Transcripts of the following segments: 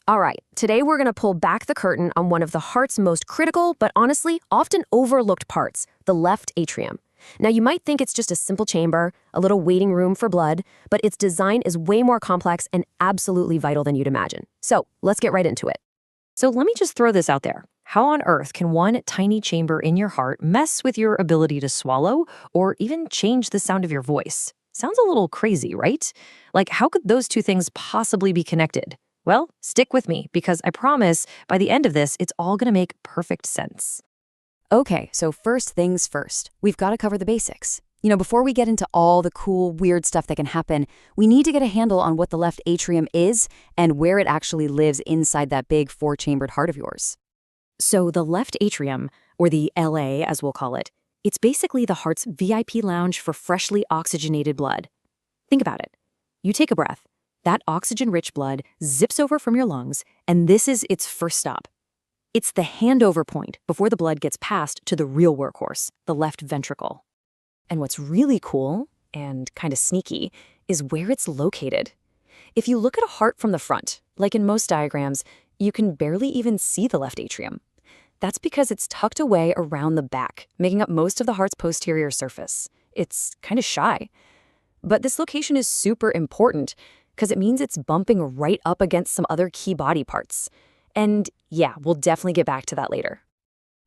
All right, today we're going to pull back the curtain on one of the heart's most critical, but honestly, often overlooked parts, the left atrium. Now, you might think it's just a simple chamber, a little waiting room for blood, but its design is way more complex and absolutely vital than you'd imagine. So, let's get right into it. So let me just throw this out there. How on earth can one tiny chamber in your heart mess with your ability to swallow or even change the sound of your voice? Sounds a little crazy, right? Like, how could those two things possibly be connected? Well, stick with me because I promise by the end of this, it's all going to make perfect sense. Okay, so first things first, we've got to cover the basics. Before we get into all the cool, weird stuff that can happen, we need to get a handle on what the left atrium is and where it actually lives inside that big four-chambered heart of yours. So the left atrium, or the LA as we'll call it, it's basically the heart's VIP lounge for freshly oxygenated blood. Think about it. You take a breath. That oxygen-rich blood zips over from your lungs, and this is its first stop. It's the handover point before the blood gets passed to the real workhorse, the left ventricle. And what's really cool, and kind of sneaky, is where it's located. If you look at a heart from the front, like in most diagrams, you can barely even see the left atrium. That's because it's tucked away around the back, making up most of the heart's posterior surface. It's kind of shy. But this location is super important because it means it's bumping right up against some other key body parts. And yeah, we'll definitely get back to that later.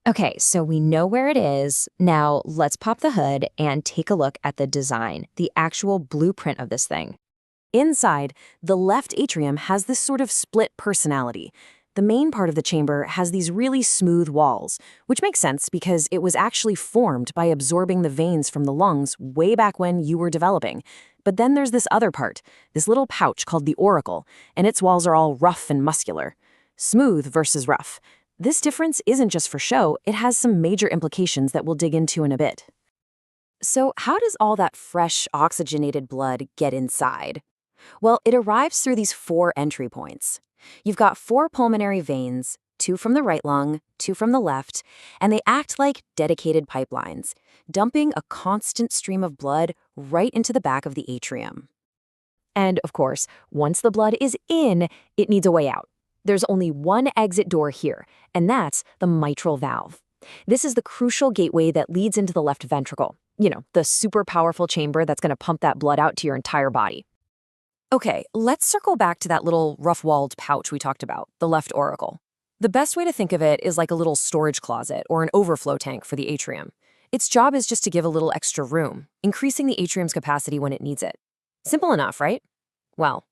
Okay, so we know where it is. Now, let's pop the hood and take a look at the design, the actual blueprint of this thing. Inside, the left atrium has this sort of split personality. The main part of the chamber has these really smooth walls, which makes sense because it was actually formed by absorbing the veins from the lungs way back when you were developing. But then there's this other part, this little pouch called the auricle, and its walls are all rough and muscular. Smooth versus rough. This difference isn't just for show, it has some major implications that we'll dig into in a bit. So how does all that fresh, oxygenated blood get inside? Well, it arrives through these four entry points. You've got four pulmonary veins, two from the right lung, two from the left, and they act like dedicated pipelines, dumping a constant stream of blood right into the back of the atrium. And, of course, once the blood is in, it needs a way out. There's only one exit door here, and that's the mitral valve. This is the crucial gateway that leads into the left ventricle. The super powerful chamber that's going to pump that blood out to your entire body. Okay, let's circle back to that little rough-walled pouch we talked about, the left auricle. The best way to think of it is like a little storage closet or an overflow tank for the atrium. Its job is just to give a little extra room, increasing the atrium's capacity when it needs it. Simple enough, right? Well,